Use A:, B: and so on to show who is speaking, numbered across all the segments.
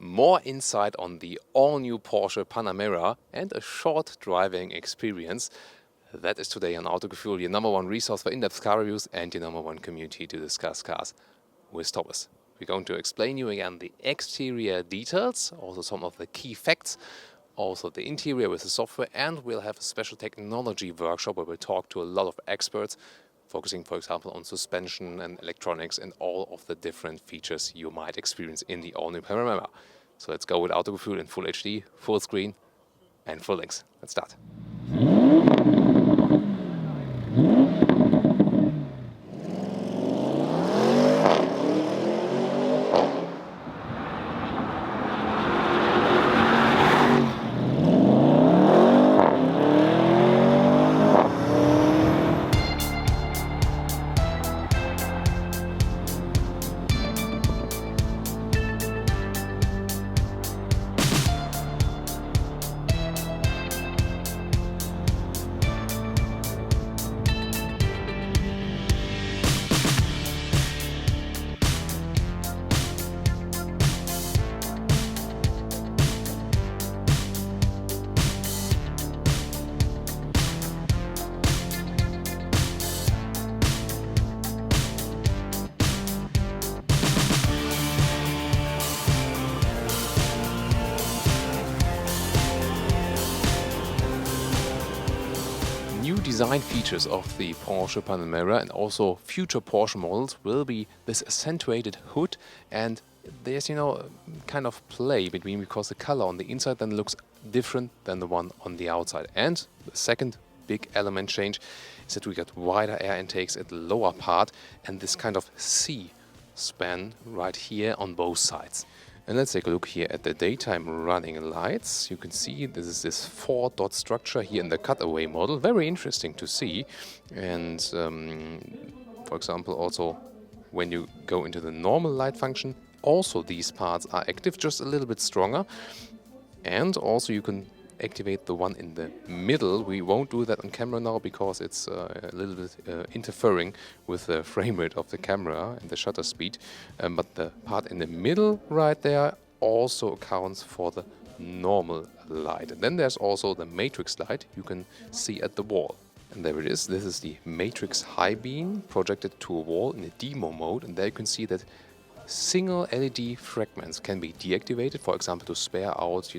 A: more insight on the all-new Porsche Panamera and a short driving experience. That is today on Autogefühl, your #1 resource for in-depth car reviews and your #1 community to discuss cars with Thomas. We're going to explain you again the exterior details, also some of the key facts, also the interior with the software, and we'll have a special technology workshop where we'll talk to a lot of experts, focusing, for example, on suspension and electronics and all of the different features you might experience in the all-new Panamera. So let's go with Autogefühl in full HD, full screen, and full links. Let's start. New design features of the Porsche Panamera and also future Porsche models will be this accentuated hood, and there's, kind of play between, because the color on the inside then looks different than the one on the outside. And the second big element change is that we got wider air intakes at the lower part and this kind of C-span right here on both sides. And let's take a look here at the daytime running lights. You can see this is this 4-dot structure here in the cutaway model. Very interesting to see. And for example, also when you go into the normal light function, also these parts are active, just a little bit stronger. And also you can activate the one in the middle. We won't do that on camera now because it's a little bit interfering with the frame rate of the camera and the shutter speed. But the part in the middle right there also accounts for the normal light. And then there's also the matrix light you can see at the wall. And there it is. This is the matrix high beam projected to a wall in a demo mode. And there you can see that single LED fragments can be deactivated, for example, to spare out,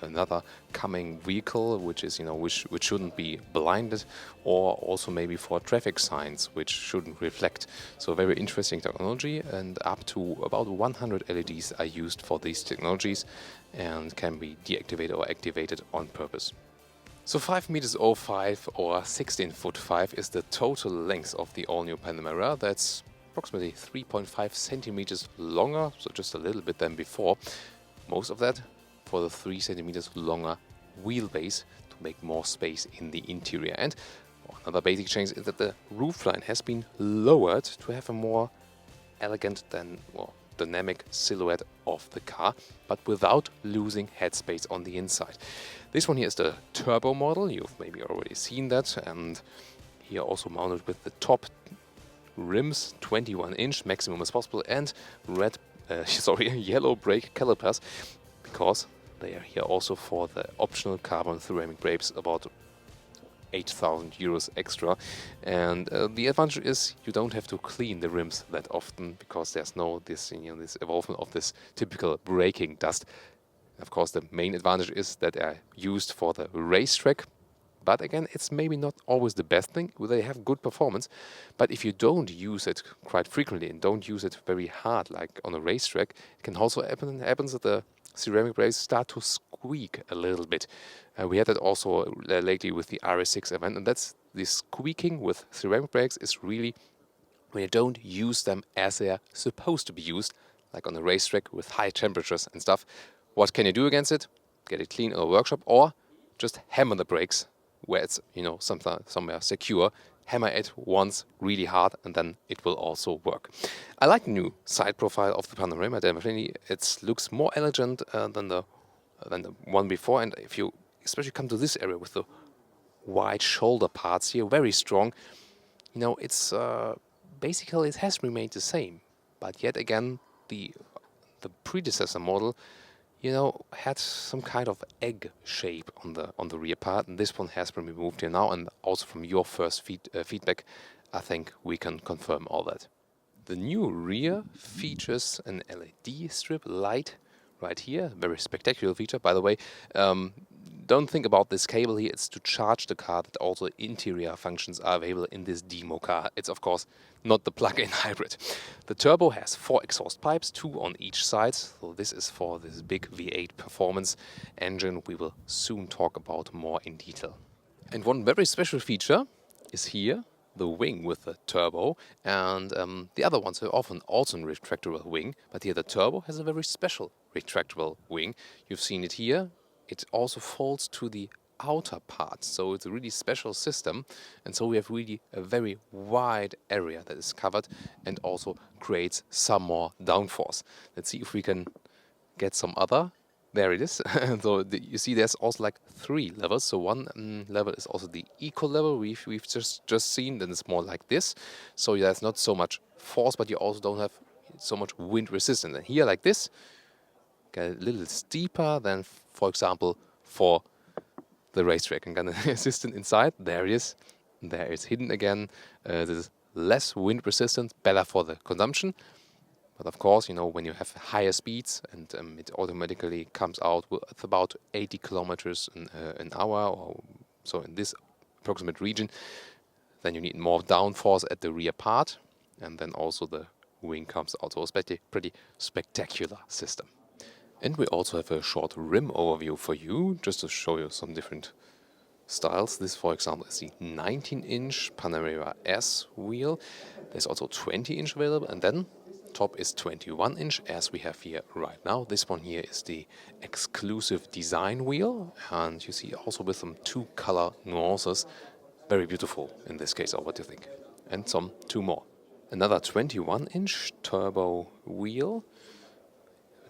A: another coming vehicle, which is, which shouldn't be blinded, or also maybe for traffic signs, which shouldn't reflect. So very interesting technology, and up to about 100 LEDs are used for these technologies and can be deactivated or activated on purpose. So 5 meters 05 or 16 foot 5 is the total length of the all-new Panamera. That's approximately 3.5 centimeters longer, so just a little bit than before. Most of that for the 3 centimeters longer wheelbase to make more space in the interior. And another basic change is that the roofline has been lowered to have a more elegant than dynamic silhouette of the car, but without losing headspace on the inside. This one here is the turbo model. You've maybe already seen that, and here also mounted with the top rims, 21-inch maximum as possible, and yellow brake calipers, because they are here also for the optional carbon ceramic brakes, about 8,000 euros extra. And the advantage is you don't have to clean the rims that often, because there's no this involvement of this typical braking dust. Of course, the main advantage is that they are used for the racetrack. But again, it's maybe not always the best thing. They have good performance, but if you don't use it quite frequently and don't use it very hard, like on a racetrack, it can also happen that the ceramic brakes start to squeak a little bit. We had that also lately with the RS6 event, and that's this squeaking with ceramic brakes is really when you don't use them as they are supposed to be used, like on a racetrack with high temperatures and stuff. What can you do against it? Get it clean in a workshop, or just hammer the brakes where it's, somewhere secure. Hammer it once really hard and then it will also work. I like the new side profile of the Panamera. Definitely, it looks more elegant than the one before. And if you especially come to this area with the wide shoulder parts here, very strong, it's basically it has remained the same. But yet again, the predecessor model you know, had some kind of egg shape on the rear part, and this one has been removed here now. And also from your first feedback, I think we can confirm all that. The new rear features an LED strip light right here, very spectacular feature. By the way, don't think about this cable here, it's to charge the car, that also interior functions are available in this demo car. It's of course not the plug-in hybrid. The turbo has 4 exhaust pipes, 2 on each side, so this is for this big V8 performance engine we will soon talk about more in detail. And one very special feature is here, the wing with the turbo, and the other ones are often also a retractable wing, but here the turbo has a very special retractable wing. You've seen it here. It also folds to the outer part, so it's a really special system, and so we have really a very wide area that is covered and also creates some more downforce. Let's see if we can get some other. There it is. So you see there's also like 3 levels. So one level is also the eco level we've just seen, then it's more like this. So there's not so much force, but you also don't have so much wind resistance. And here like this, get a little steeper than, for example, for the racetrack. And got an assistant inside. There it is. There it's hidden again. This is less wind resistant, better for the consumption. But of course, you know, when you have higher speeds and it automatically comes out with about 80 kilometers an hour, or so in this approximate region, then you need more downforce at the rear part, and then also the wing comes out. So it's pretty spectacular system. And we also have a short rim overview for you, just to show you some different styles. This, for example, is the 19-inch Panamera S wheel. There's also 20-inch available, and then top is 21-inch, as we have here right now. This one here is the exclusive design wheel, and you see also with some 2 color nuances. Very beautiful in this case, or what do you think? And some 2 more. Another 21-inch turbo wheel,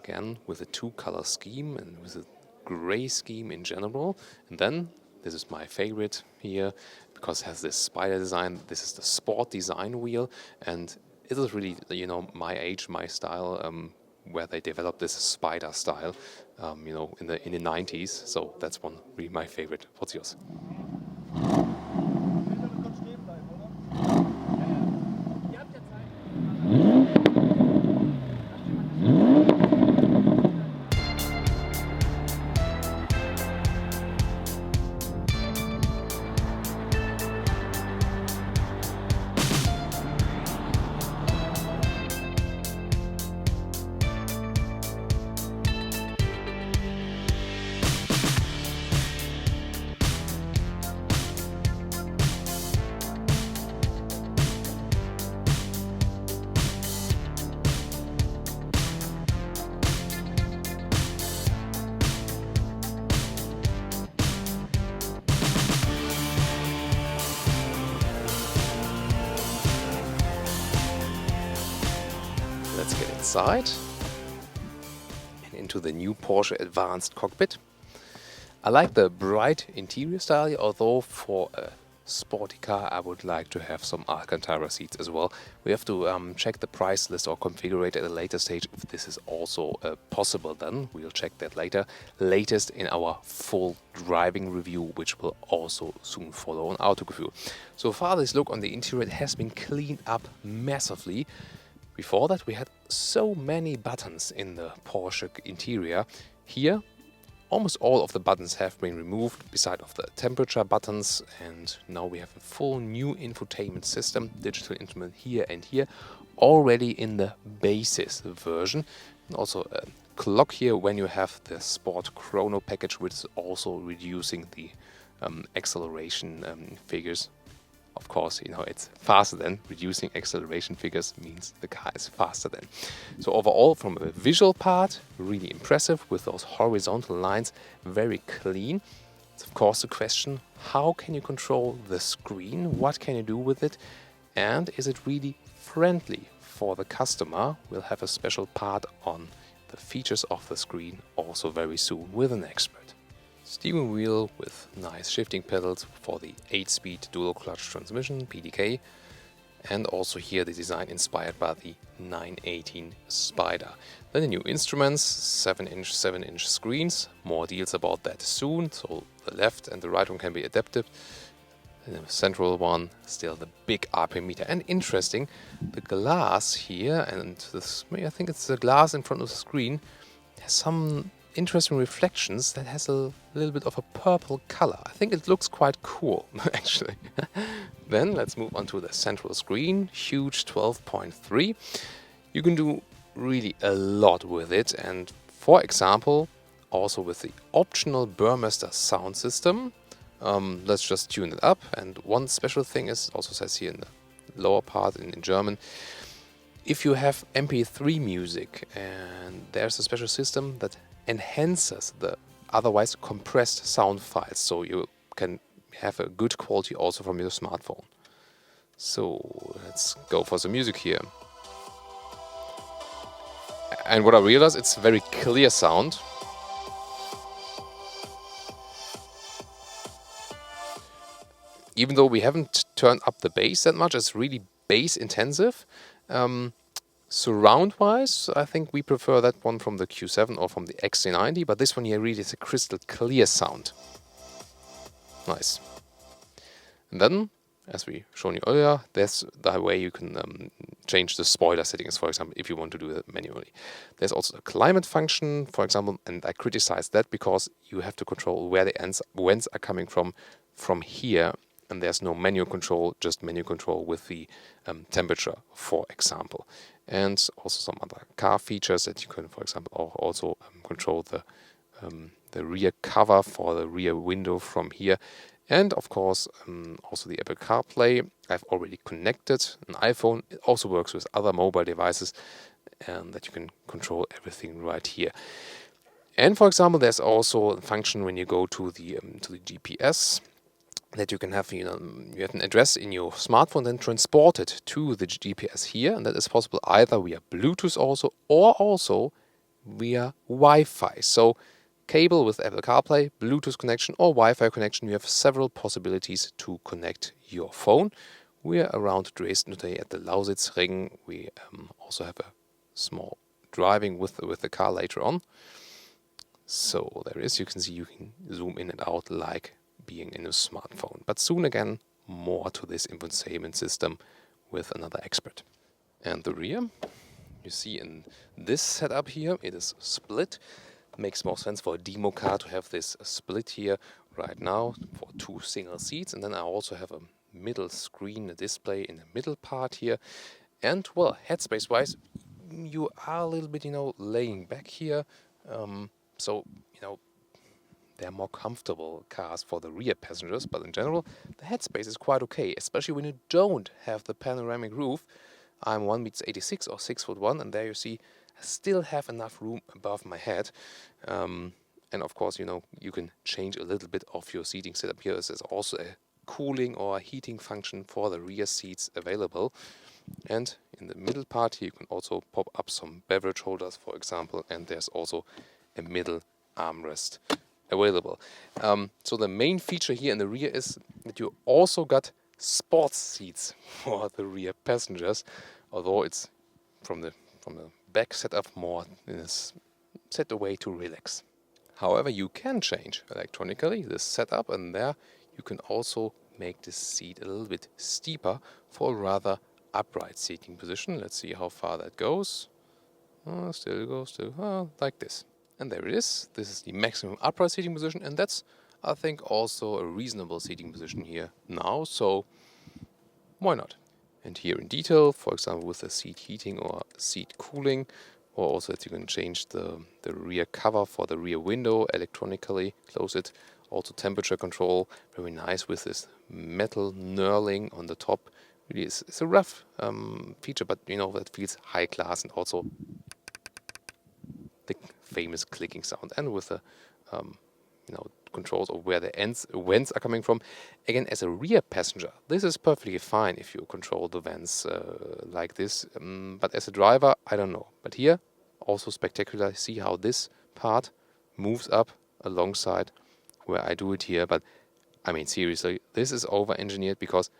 A: again with a 2 color scheme and with a gray scheme in general. And then, this is my favorite here, because it has this spider design. This is the sport design wheel, and it is really, you know, my age, my style, where they developed this spider style, you know, in the 90s. So that's one really my favorite. What's yours? Let's get inside and into the new Porsche Advanced cockpit. I like the bright interior style, although for a sporty car I would like to have some Alcantara seats as well. We have to check the price list or configure it at a later stage if this is also possible. Then we'll check that later, latest in our full driving review, which will also soon follow on Autogefühl. So far this look on the interior has been cleaned up massively. Before that we had so many buttons in the Porsche interior. Here almost all of the buttons have been removed, beside of the temperature buttons, and now we have a full new infotainment system, digital instrument here and here, already in the basis version. And also a clock here when you have the Sport Chrono package, which is also reducing the acceleration figures. Of course, you know, it's faster than. Reducing acceleration figures means the car is faster than. So overall, from a visual part, really impressive with those horizontal lines, very clean. It's of course the question, how can you control the screen? What can you do with it? And is it really friendly for the customer? We'll have a special part on the features of the screen also very soon with an expert. Steering wheel with nice shifting pedals for the 8-speed dual clutch transmission, PDK. And also here the design inspired by the 918 Spider. Then the new instruments, 7-inch screens. More deals about that soon, so the left and the right one can be adapted. The central one, still the big RPM meter. And interesting, the glass here, and this, I think it's the glass in front of the screen, has some interesting reflections that has a little bit of a purple color. I think it looks quite cool, actually. Then let's move on to the central screen, huge 12.3. You can do really a lot with it, and for example, also with the optional Burmester sound system. Let's just tune it up, and one special thing is, also says here in the lower part in German, if you have MP3 music, and there's a special system that enhances the otherwise compressed sound files, so you can have a good quality also from your smartphone. So let's go for some music here. And what I realized, it's very clear sound. Even though we haven't turned up the bass that much, it's really bass intensive. Surround-wise, I think we prefer that one from the Q7 or from the XC90, but this one here really is a crystal clear sound. Nice. And then, as we shown you earlier, there's the way you can change the spoiler settings, for example, if you want to do that manually. There's also a climate function, for example, and I criticize that because you have to control where the vents are coming from here, and there's no manual control, just menu control with the temperature, for example. And also some other car features that you can, for example, also control the rear cover for the rear window from here. And of course, also the Apple CarPlay. I've already connected an iPhone. It also works with other mobile devices, and that you can control everything right here. And for example, there's also a function when you go to the GPS, that you can have, you have an address in your smartphone, then transport it to the GPS here, and that is possible either via Bluetooth or also via Wi-Fi. So cable with Apple CarPlay, Bluetooth connection or Wi-Fi connection, you have several possibilities to connect your phone. We are around Dresden today at the Lausitzring. We also have a small driving with the car later on. So there is, you can see, you can zoom in and out like being in a smartphone. But soon again, more to this infotainment system with another expert. And the rear, you see in this setup here, it is split. Makes more sense for a demo car to have this split here right now for 2 single seats. And then I also have a middle screen, a display in the middle part here. And well, headspace wise, you are a little bit, laying back here. So, they're more comfortable cars for the rear passengers, but in general, the headspace is quite okay, especially when you don't have the panoramic roof. I'm 1m86 or 6'1", and there you see I still have enough room above my head. And of course, you can change a little bit of your seating setup here. There's also a cooling or a heating function for the rear seats available. And in the middle part here, you can also pop up some beverage holders, for example, and there's also a middle armrest available. So the main feature here in the rear is that you also got sports seats for the rear passengers, although it's from the back setup more is set away to relax. However, you can change electronically this setup, and there you can also make this seat a little bit steeper for a rather upright seating position. Let's see how far that goes. Still like this. And there it is. This is the maximum upright seating position, and that's, I think, also a reasonable seating position here now, so why not? And here in detail, for example, with the seat heating or seat cooling, or also that you can change the rear cover for the rear window electronically, close it. Also temperature control, very nice with this metal knurling on the top. Really, it's a rough feature, but that feels high class, and also the famous clicking sound, and with the controls of where the vents are coming from. Again, as a rear passenger, this is perfectly fine if you control the vents like this, but as a driver, I don't know. But here, also spectacular. See how this part moves up alongside where I do it here. But I mean, seriously, this is over-engineered, because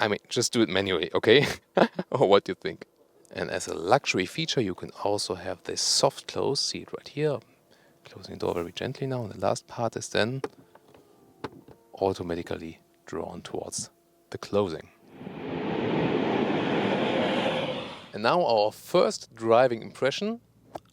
A: I mean, just do it manually, okay? Or what do you think? And as a luxury feature, you can also have this soft close. See it right here. Closing the door very gently now. And the last part is then automatically drawn towards the closing. And now our first driving impression.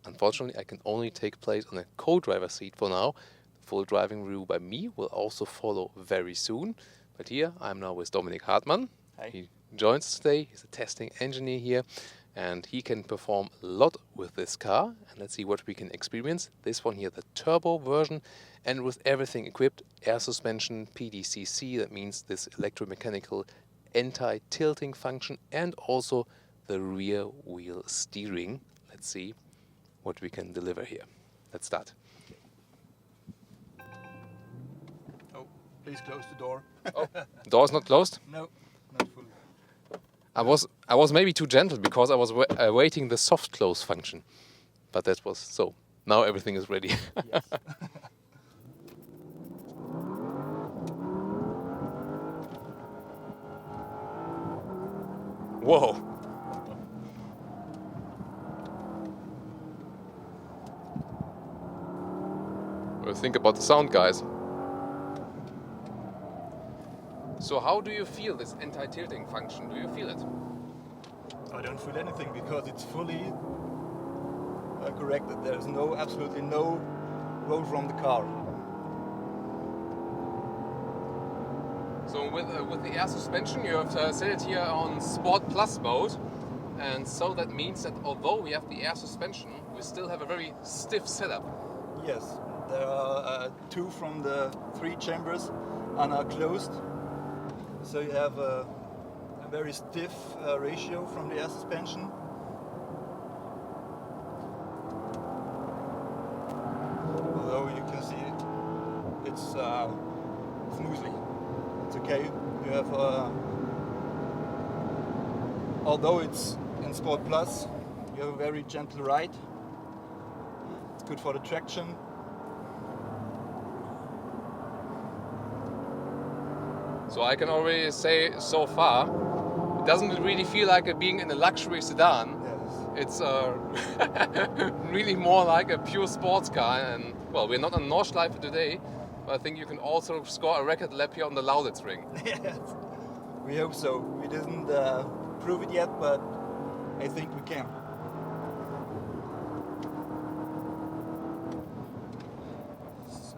A: Unfortunately, I can only take place on a co-driver seat for now. The full driving review by me will also follow very soon. But here, I'm now with Dominik Hartmann.
B: Hi.
A: He joins us today. He's a testing engineer here. And he can perform a lot with this car. And let's see what we can experience. This one here, the turbo version. And with everything equipped, air suspension, PDCC, that means this electromechanical anti-tilting function, and also the rear wheel steering. Let's see what we can deliver here. Let's start.
B: Oh, please close the door.
A: Oh, door's not closed?
B: No, not fully.
A: I was maybe too gentle because I was awaiting the soft close function. But that was so. Now everything is ready.
B: Yes.
A: Whoa. What do you think about the sound, guys? So how do you feel this anti-tilting function? Do you feel it?
B: I don't feel anything because it's fully corrected. There's absolutely no roll from the car.
A: So with the air suspension, you have set it here on Sport Plus mode. And so that means that although we have the air suspension, we still have a very stiff setup.
B: Yes, there are two from the three chambers and are closed. So you have a very stiff ratio from the air suspension. Although you can see it's smoothly. It's okay. You have, although it's in Sport Plus, you have a very gentle ride. It's good for the traction.
A: So I can already say so far, it doesn't really feel like being in a luxury sedan.
B: Yes.
A: It's really more like a pure sports car. And well, we're not on Nordschleife today, but I think you can also score a record lap here on the Lausitzring.
B: Yes, we hope so. We didn't prove it yet, but I think we can. So,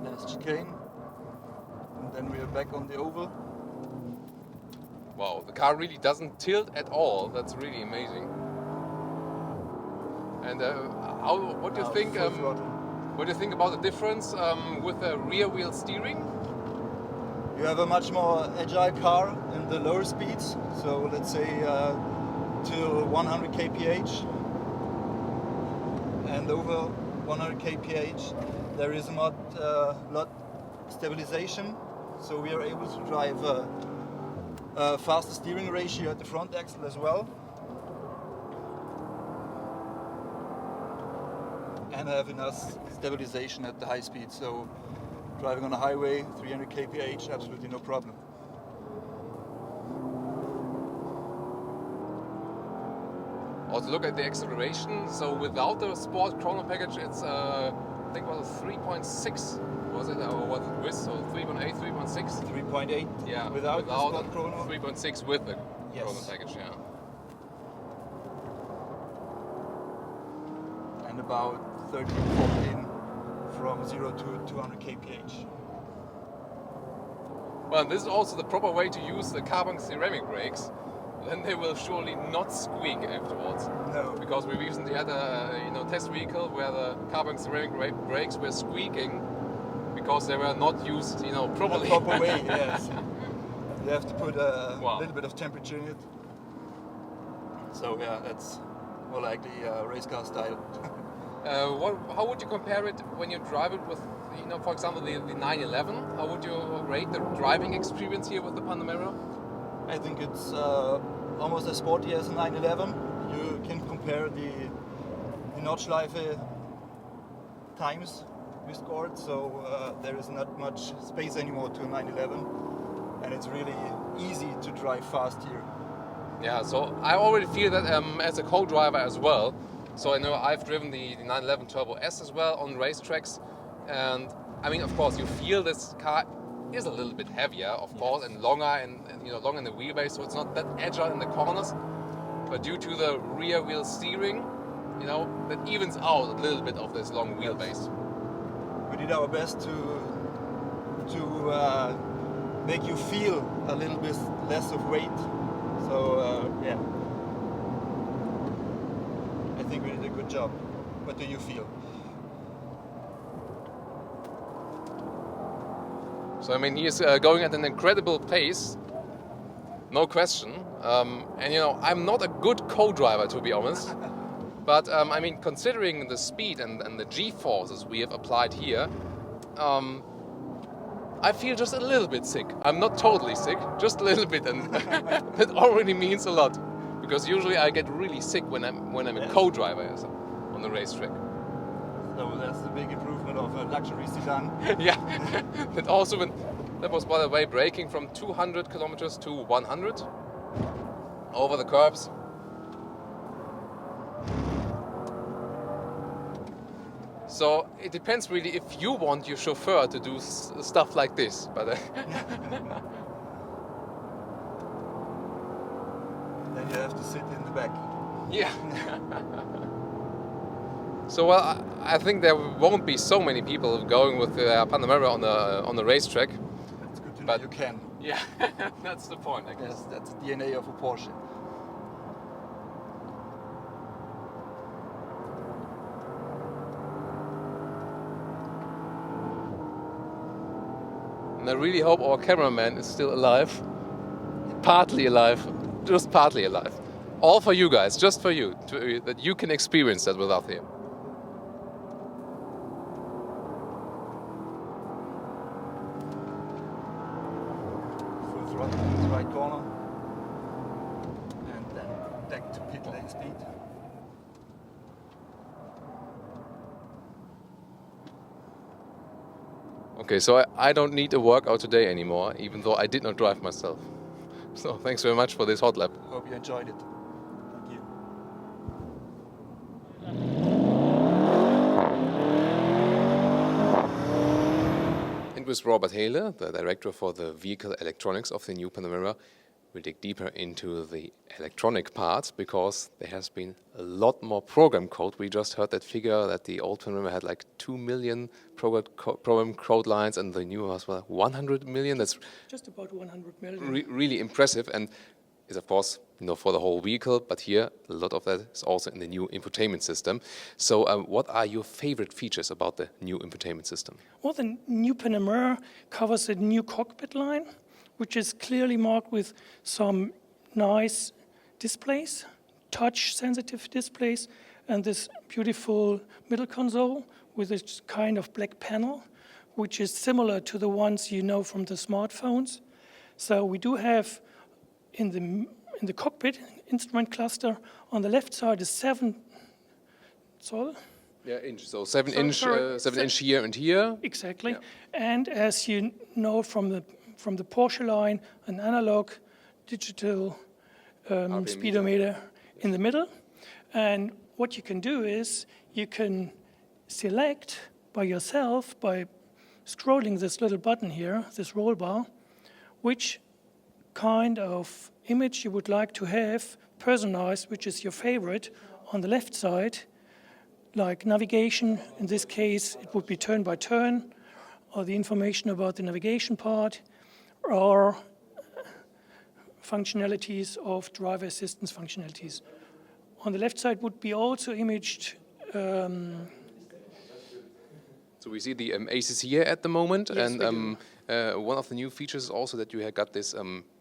B: last chicane. And then we are back on the oval.
A: Wow, the car really doesn't tilt at all. That's really amazing. And what do you think?
B: Full throttle.
A: What do you think about the difference with the rear wheel steering?
B: You have a much more agile car in the lower speeds. So let's say till 100 kph. And over 100 kph, there is not lot stabilization. So we are able to drive a faster steering ratio at the front axle as well. And have enough stabilization at the high speed. So driving on a highway, 300 kph, absolutely no problem.
A: Also look at the acceleration. So without the sport chrono package, it's I think it was 3.6. Was it, or was it with? So 3.8, 3.6?
B: 3.8
A: Yeah,
B: without the sport chrono.
A: 3.6 with the
B: Yes.
A: chrono package, yeah.
B: And about 13-14 from 0 to 200 kph.
A: Well, this is also the proper way to use the carbon ceramic brakes. Then they will surely not squeak afterwards.
B: No.
A: Because we recently had a test vehicle where the carbon ceramic brakes were squeaking because they were not used, properly.
B: In a proper way, yes. You have to put a
A: Wow.
B: little bit of temperature in it. So yeah, that's more like the race car style.
A: How would you compare it when you drive it with, for example, the 911? How would you rate the driving experience here with the Panamera?
B: I think it's almost as sporty as a 911. You can compare the Nordschleife times we scored, so there is not much space anymore to a 911. and it's really easy to drive fast here.
A: Yeah, so I already feel that as a co-driver as well. So I know I've driven the 911 Turbo S as well on racetracks, and I mean, of course, you feel this car is a little bit heavier, of course, and longer, and longer in the wheelbase, so it's not that agile in the corners. But due to the rear wheel steering, that evens out a little bit of this long wheelbase.
B: We did our best to make you feel a little bit less of weight. So yeah, I think we did a good job. What do you feel?
A: So I mean, he's going at an incredible pace, no question. And I'm not a good co-driver, to be honest. But I mean, considering the speed and the G-forces we have applied here, I feel just a little bit sick. I'm not totally sick, just a little bit, and that already means a lot. Because usually I get really sick when I'm a co-driver on the racetrack.
B: So that's the big improvement of a luxury sedan.
A: Yeah, and also that was, by the way, braking from 200 kilometers to 100 over the curbs. So it depends really if you want your chauffeur to do stuff like this. But
B: then you have to sit in the back.
A: Yeah. So well, I think there won't be so many people going with the Panamera on the racetrack.
B: It's good to know you can.
A: Yeah, that's the point, I guess.
B: Yes, that's the DNA of a Porsche.
A: And I really hope our cameraman is still alive. Partly alive, just partly alive. All for you guys, just for you, that you can experience that with us here.
B: Full throttle in the right corner. And then back to pit lane speed.
A: Okay, so I don't need a workout today anymore, even though I did not drive myself. So thanks very much for this hot lap.
B: Hope you enjoyed it. Thank you.
A: And with Robert Haler, the director for the vehicle electronics of the new Panamera, we'll dig deeper into the electronic parts, because there has been a lot more program code. We just heard that figure that the old Panamera had like 2 million program code lines, and the new was 100 million. That's
C: just about 100 million.
A: Really impressive, and is of course for the whole vehicle. But here, a lot of that is also in the new infotainment system. So, what are your favorite features about the new infotainment system?
C: Well, the new Panamera covers a new cockpit line, which is clearly marked with some nice displays, touch-sensitive displays, and this beautiful middle console with this kind of black panel, which is similar to the ones you know from the smartphones. So we do have in the cockpit instrument cluster on the left side is 7 zoll.
A: Yeah, inch. So 7 inch here and here.
C: Exactly.
A: Yeah.
C: And as you know from the Porsche line, an analog digital speedometer in the middle. And what you can do is you can select by yourself, by scrolling this little button here, this roll bar, which kind of image you would like to have personalized, which is your favorite, on the left side, like navigation. In this case, it would be turn by turn, or the information about the navigation part, or functionalities of driver assistance functionalities. On the left side would be also imaged.
A: So we see the ACC here at the moment,
C: Yes,
A: and one of the new features is also that you have got this.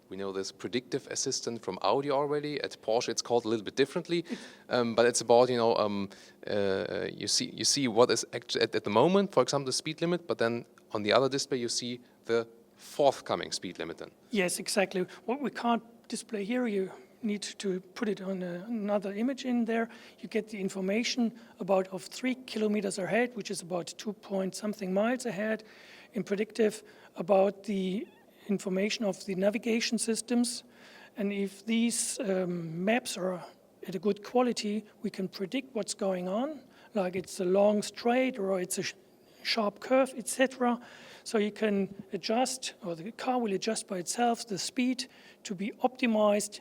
A: We know this predictive assistant from Audi already. At Porsche, it's called a little bit differently, but it's about you see what is actually at the moment, for example, the speed limit, but then on the other display you see the forthcoming speed limit. Then
C: Yes, exactly. What we can't display here, you need to put it on another image in there. You get the information about of 3 kilometers ahead, which is about 2 point something miles ahead, in predictive, about the information of the navigation systems. And if these maps are at a good quality, we can predict what's going on, like it's a long straight or it's a sharp curve, etc. So you can adjust, or the car will adjust by itself, the speed to be optimized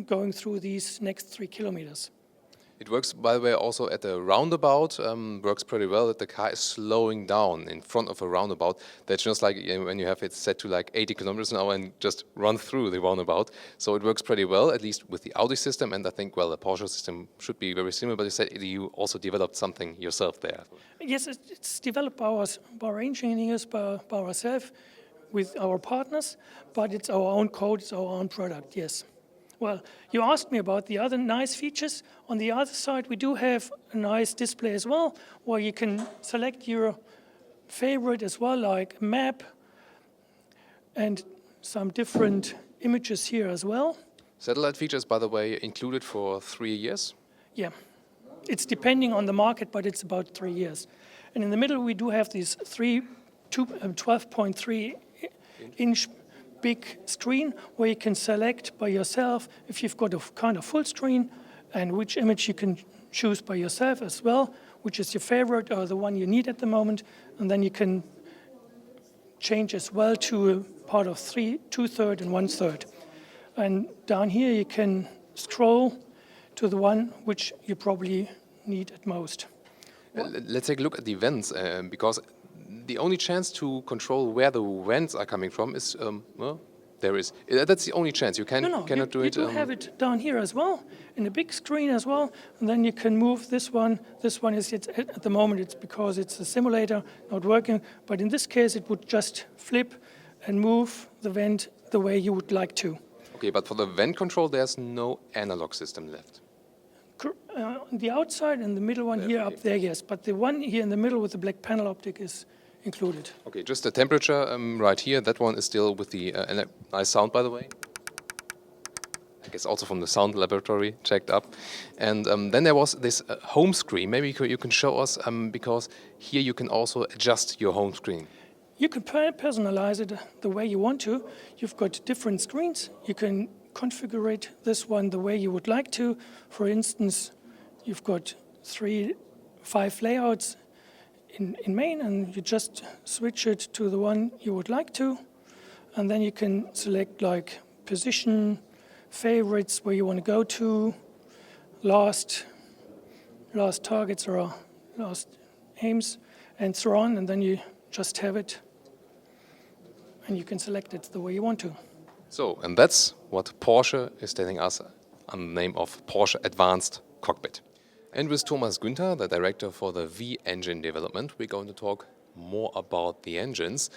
C: going through these next 3 kilometers.
A: It works, by the way, also at the roundabout. Works pretty well that the car is slowing down in front of a roundabout. That's just like when you have it set to like 80 kilometers an hour and just run through the roundabout. So it works pretty well, at least with the Audi system. And I think, well, the Porsche system should be very similar. But you said you also developed something yourself there.
C: Yes, it's developed by our engineers, by ourselves, with our partners. But it's our own code, it's our own product, yes. Well, you asked me about the other nice features. On the other side, we do have a nice display as well, where you can select your favorite as well, like a map and some different images here as well.
A: Satellite features, by the way, included for 3 years?
C: Yeah, it's depending on the market, but it's about 3 years. And in the middle, we do have these 12.3 inch big screen where you can select by yourself if you've got a kind of full screen, and which image you can choose by yourself as well, which is your favorite or the one you need at the moment, and then you can change as well to a part of 2/3 and 1/3. And down here you can scroll to the one which you probably need at most.
A: Let's take a look at the events, because the only chance to control where the vents are coming from is, well, there is. That's the only chance. You cannot do it.
C: You do have it down here as well, in a big screen as well, and then you can move this one. This one is, at the moment, it's because it's a simulator, not working, but in this case, it would just flip and move the vent the way you would like to.
A: Okay, but for the vent control, there's no analog system left.
C: On the outside and the middle one here, up there, yes, but the one here in the middle with the black panel optic is included.
A: Okay, just the temperature right here, that one is still with the nice sound, by the way. I guess also from the sound laboratory, checked up. And then there was this home screen. Maybe you can show us, because here you can also adjust your home screen.
C: You can personalize it the way you want to. You've got different screens. You can configure this one the way you would like to. For instance, you've got 5 layouts in main, and you just switch it to the one you would like to, and then you can select like position, favorites, where you want to go to, last targets or last aims, and so on, and then you just have it, and you can select it the way you want to.
A: So, and that's what Porsche is telling us on the name of Porsche Advanced Cockpit. And with Thomas Günther, the director for the V-engine development, we're going to talk more about the engines.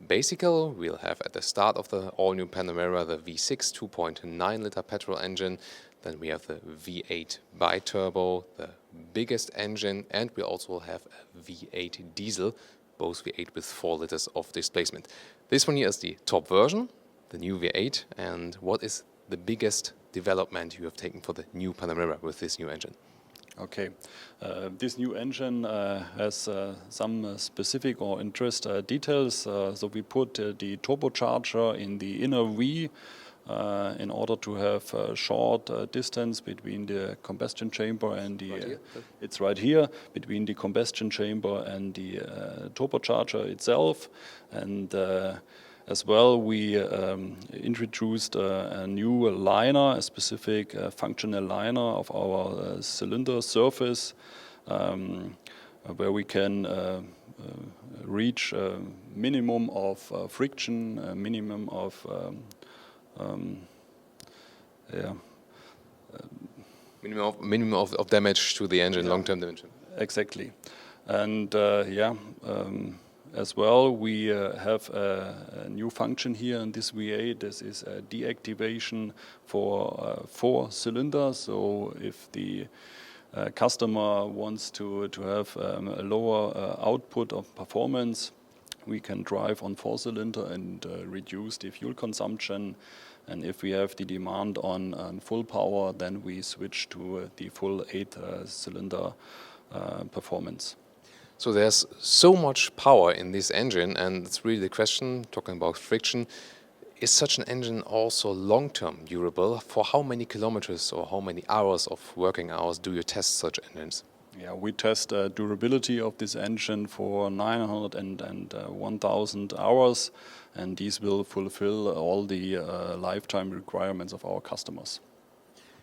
A: Basically, we'll have at the start of the all-new Panamera the V6 2.9-liter petrol engine. Then we have the V8 bi-turbo, the biggest engine, and we also have a V8 diesel, both V8 with 4 liters of displacement. This one here is the top version, the new V8. And what is the biggest development you have taken for the new Panamera with this new engine?
D: Okay, this new engine has some specific or interest details. So we put the turbocharger in the inner V in order to have a short distance between the combustion chamber and the. It's right here between the combustion chamber and the turbocharger itself, and. As well, we introduced a new liner, a specific functional liner of our cylinder surface, where we can reach a minimum of friction, a minimum of
A: minimum of damage to the engine, long-term damage.
D: Exactly, and as well, we have a new function here in this V8. This is a deactivation for 4 cylinders. So if the customer wants to have a lower output of performance, we can drive on 4-cylinder and reduce the fuel consumption. And if we have the demand on full power, then we switch to the full 8-cylinder performance.
A: So there's so much power in this engine, and it's really the question, talking about friction, is such an engine also long-term durable? For how many kilometers or how many hours of working hours do you test such engines?
D: Yeah, we test durability of this engine for 900 and 1,000 hours, and these will fulfill all the lifetime requirements of our customers.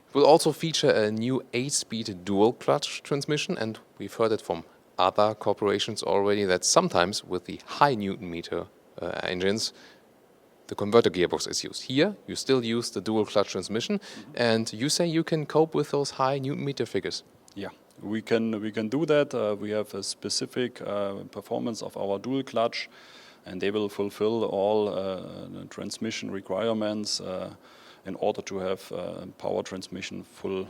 A: It will also feature a new 8-speed dual-clutch transmission, and we've heard it from other corporations already that sometimes with the high Newton-meter engines, the converter gearbox is used. Here, you still use the dual-clutch transmission, and you say you can cope with those high Newton-meter figures.
D: Yeah, we can do that. We have a specific performance of our dual clutch, and they will fulfill all the transmission requirements in order to have power transmission, full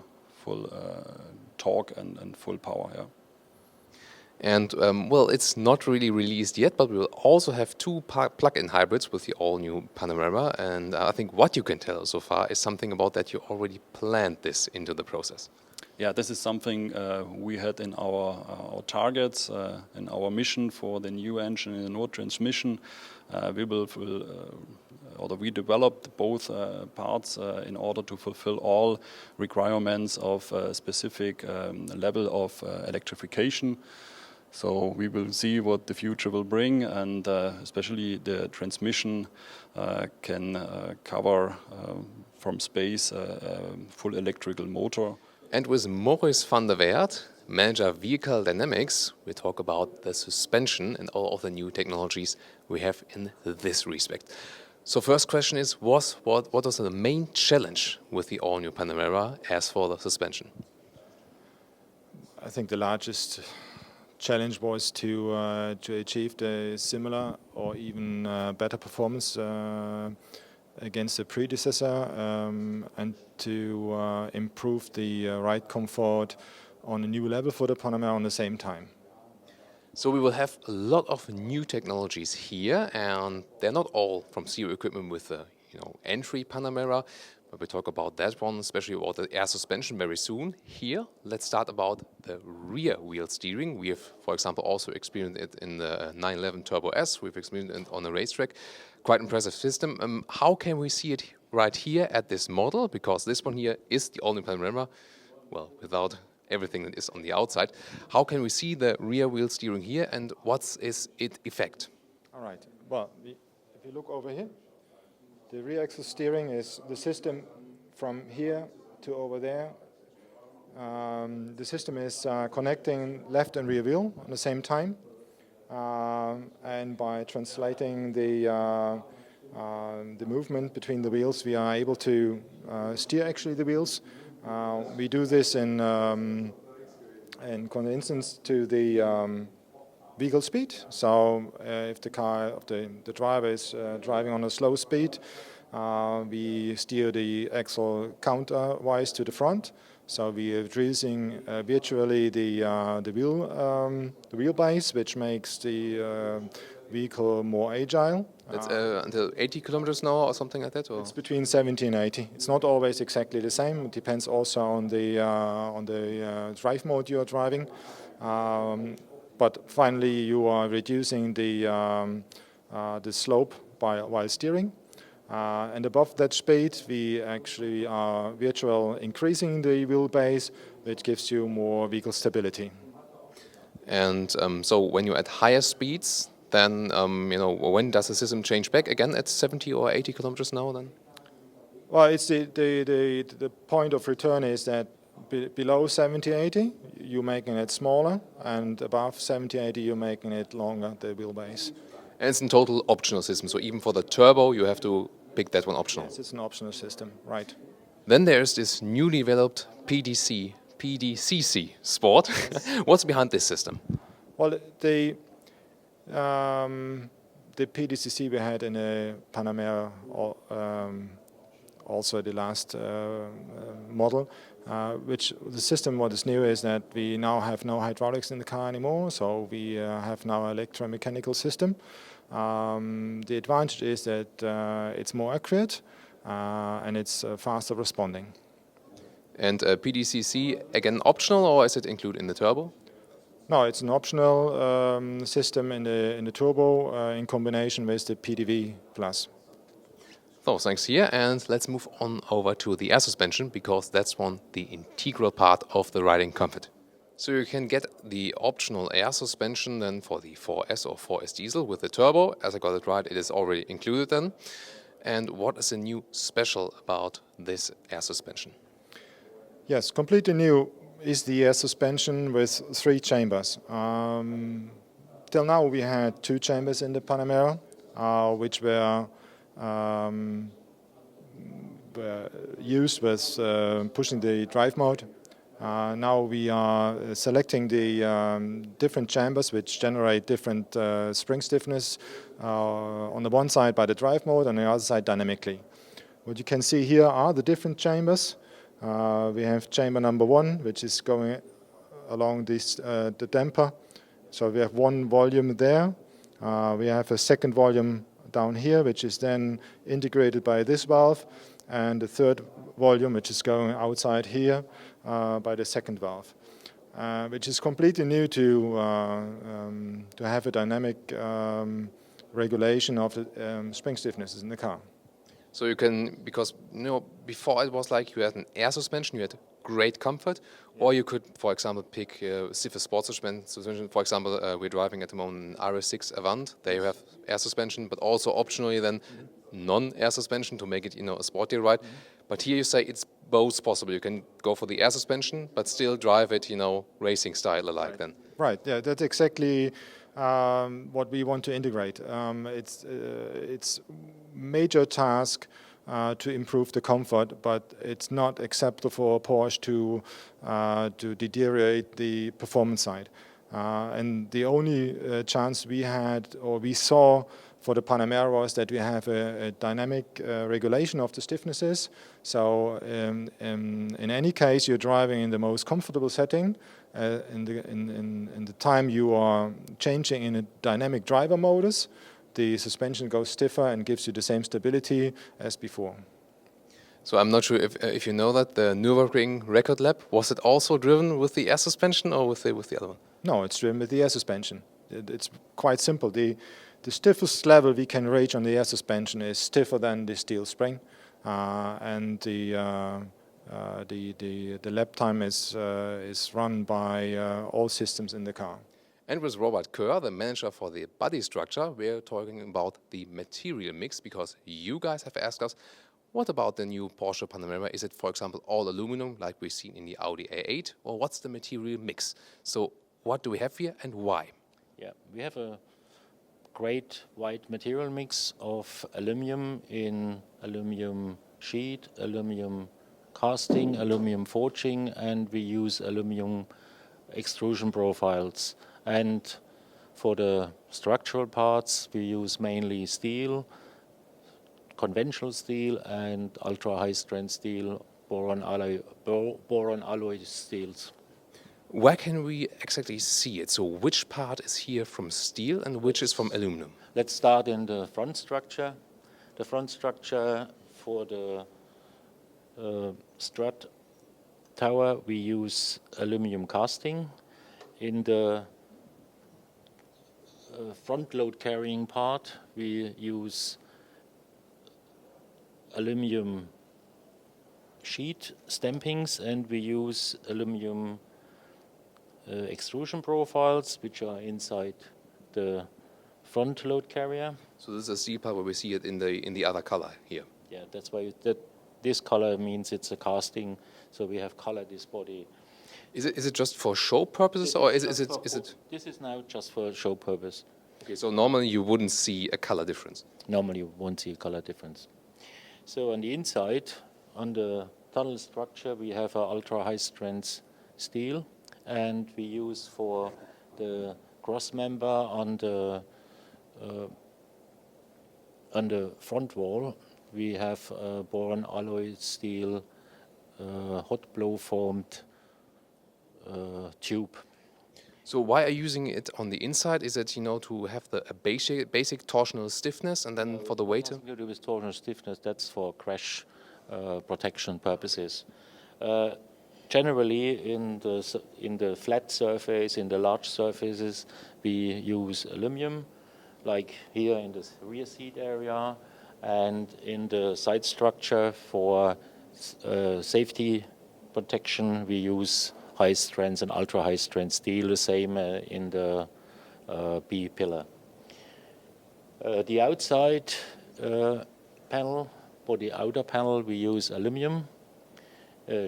D: torque and full power. Yeah.
A: And well, it's not really released yet, but we will also have two plug-in hybrids with the all-new Panamera. And I think what you can tell so far is something about that you already planned this into the process.
D: Yeah, this is something we had in our targets, in our mission for the new engine in the Nord transmission. We developed both parts in order to fulfill all requirements of a specific level of electrification. So we will see what the future will bring, and especially the transmission can cover from space a full electrical motor.
A: And with Maurice van der Weert, Manager Vehicle Dynamics, we talk about the suspension and all of the new technologies we have in this respect. So first question is, what was the main challenge with the all-new Panamera as for the suspension?
E: I think the largest challenge was to achieve the similar or even better performance against the predecessor and to improve the ride comfort on a new level for the Panamera on the same time.
A: So we will have a lot of new technologies here, and they're not all from serial equipment with the entry Panamera, but we talk about that one, especially about the air suspension very soon. Here, let's start about the rear wheel steering. We have, for example, also experienced it in the 911 Turbo S. We've experienced it on the racetrack. Quite impressive system. How can we see it right here at this model? Because this one here is the all-new Panamera, well, without everything that is on the outside. How can we see the rear wheel steering here, and what is its effect?
E: All right. Well, if you look over here, the rear axle steering is the system from here to over there. The system is connecting left and rear wheel at the same time, and by translating the movement between the wheels, we are able to steer actually the wheels. We do this in coincidence to the vehicle speed. So if the driver is driving on a slow speed, we steer the axle counterwise to the front. So we are reducing virtually the wheelbase, which makes the vehicle more agile.
A: It's until 80 kilometers an hour or something like that? Or?
E: It's between 70 and 80. It's not always exactly the same. It depends also on the drive mode you are driving. But finally, you are reducing the slope while steering. And above that speed, we actually are increasing the wheelbase, which gives you more vehicle stability.
A: And so when you're at higher speeds, then when does the system change back again at 70 or 80 kilometers an hour then?
E: Well, it's the point of return is that below 70, 80, you're making it smaller, and above 70, 80, you're making it longer, the wheelbase.
A: And it's in total optional system, so even for the turbo, you have to pick that one optional.
E: Yes, it's an optional system, right.
A: Then there's this newly developed PDCC Sport. What's behind this system?
E: Well, the PDCC we had in a Panamera, also the last model, which the system what is new is that we now have no hydraulics in the car anymore, so we have now an electromechanical system. The advantage is that it's more accurate and it's faster responding.
A: And PDCC, again, optional, or is it included in the turbo?
E: No, it's an optional system in the turbo in combination with the PDV Plus.
A: So thanks here, and let's move on over to the air suspension, because that's the integral part of the riding comfort. So you can get the optional air suspension then for the 4S or 4S diesel with the turbo. As I got it right, it is already included then. And what is the new special about this air suspension?
E: Yes, completely new is the air suspension with 3 chambers. Till now we had 2 chambers in the Panamera, which were used with pushing the drive mode. Now we are selecting the different chambers which generate different spring stiffness on the one side by the drive mode and on the other side dynamically. What you can see here are the different chambers. We have chamber number 1, which is going along this the damper. So we have 1 volume there. We have a second volume down here, which is then integrated by this valve, and the third volume, which is going outside here by the second valve, which is completely new to have a dynamic regulation of the spring stiffnesses in the car.
A: So you can, because before it was like you had an air suspension, you had great comfort, or you could, for example, pick stiffer sports suspension. For example, we're driving at the moment an RS6 Avant. They have air suspension, but also optionally then non-air suspension to make it, a sportier ride. But here you say it's both possible. You can go for the air suspension, but still drive it, racing style alike then.
E: Right. Yeah, that's exactly what we want to integrate. It's major task to improve the comfort, but it's not acceptable for Porsche to deteriorate the performance side. And the only chance we had or we saw for the Panamera was that we have a dynamic regulation of the stiffnesses. So in any case, you're driving in the most comfortable setting. In the time you are changing in a dynamic driver modus, the suspension goes stiffer and gives you the same stability as before.
A: So I'm not sure if you know that the Nürburgring record lap, was it also driven with the air suspension or with the other one?
E: No, it's driven with the air suspension. It's quite simple. The stiffest level we can reach on the air suspension is stiffer than the steel spring, and the lap time is run by all systems in the car.
A: And with Robert Kerr, the manager for the body structure, we're talking about the material mix, because you guys have asked us, what about the new Porsche Panamera? Is it, for example, all aluminum like we've seen in the Audi A8, or what's the material mix? So what do we have here and why?
F: Yeah, we have a great wide material mix of aluminum in aluminum sheet, aluminum casting, aluminum forging, and we use aluminum extrusion profiles. And for the structural parts, we use mainly steel, conventional steel, and ultra-high strength steel, boron alloy steels.
A: Where can we exactly see it? So which part is here from steel and which is from aluminum?
F: Let's start in the front structure. The front structure for the strut tower, we use aluminum casting. In the front load carrying part, we use aluminum sheet stampings, and we use aluminum extrusion profiles, which are inside the front load carrier.
A: So this is a steel part where we see it in the other color here.
F: Yeah, that's why this color means it's a casting. So we have colored this body.
A: Is it just for show purposes, or is it?
F: This is now just for show purpose.
A: Okay, so normally you wouldn't see a color difference.
F: Normally you won't see a color difference. So on the inside, on the tunnel structure, we have an ultra high strength steel, and we use for the cross member on the front wall, we have boron alloy steel hot blow formed tube.
A: So why are you using it on the inside? Is it, to have a basic torsional stiffness, and then for the weight?
F: Nothing to do with torsional stiffness. That's for crash protection purposes. generally in the flat surface, in the large surfaces, we use aluminum, like here in the rear seat area, and in the side structure for safety protection we use high strength and ultra high strength steel, the same in the B pillar. The outside panel, for the outer panel we use aluminum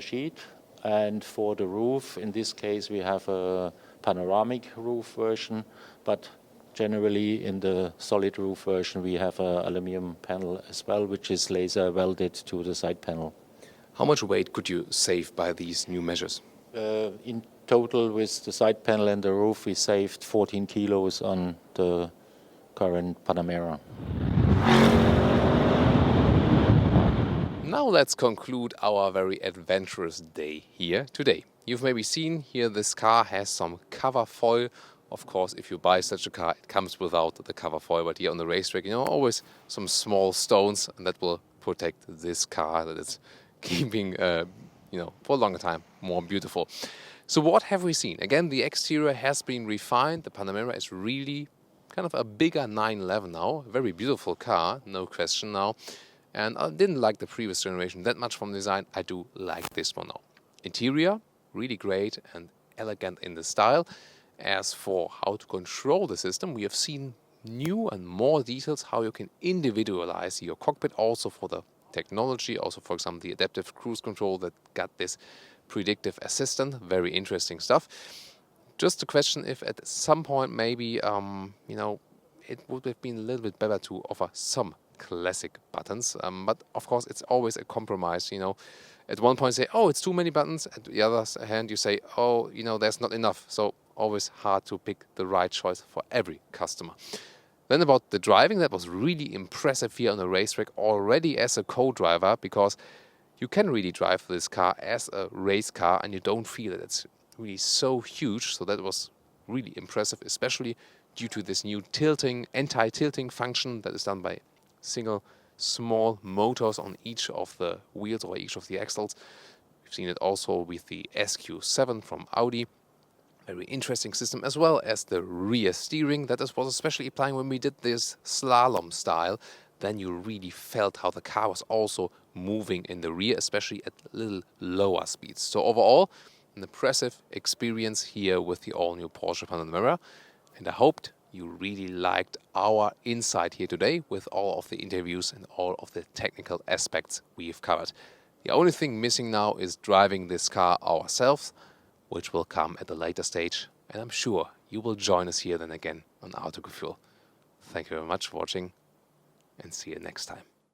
F: sheet, and for the roof, in this case we have a panoramic roof version, but generally in the solid roof version we have an aluminum panel as well, which is laser welded to the side panel.
A: How much weight could you save by these new measures?
F: In total, with the side panel and the roof, we saved 14 kilos on the current Panamera.
A: Now let's conclude our very adventurous day here today. You've maybe seen here this car has some cover foil. Of course, if you buy such a car, it comes without the cover foil, but here on the racetrack, always some small stones, and that will protect this car that it's keeping, for a longer time more beautiful. So what have we seen? Again, the exterior has been refined. The Panamera is really kind of a bigger 911 now. A very beautiful car, no question now. And I didn't like the previous generation that much from design. I do like this one now. Interior, really great and elegant in the style. As for how to control the system, we have seen new and more details how you can individualize your cockpit, also for the technology, also for example the adaptive cruise control that got this predictive assistant. Very interesting stuff. Just a question if at some point maybe it would have been a little bit better to offer some classic buttons, but of course it's always a compromise. At one point you say, oh, it's too many buttons, at the other hand you say, oh, there's not enough. So always hard to pick the right choice for every customer. Then about the driving, that was really impressive here on the racetrack already as a co-driver, because you can really drive this car as a race car and you don't feel it. It's really so huge, so that was really impressive, especially due to this new anti-tilting function that is done by single small motors on each of the wheels or each of the axles. We've seen it also with the SQ7 from Audi. Very interesting system, as well as the rear steering. That was especially applying when we did this slalom style. Then you really felt how the car was also moving in the rear, especially at a little lower speeds. So overall, an impressive experience here with the all-new Porsche Panamera. And I hoped you really liked our insight here today with all of the interviews and all of the technical aspects we've covered. The only thing missing now is driving this car ourselves, which will come at a later stage, and I'm sure you will join us here then again on Autogefühl. Thank you very much for watching, and see you next time.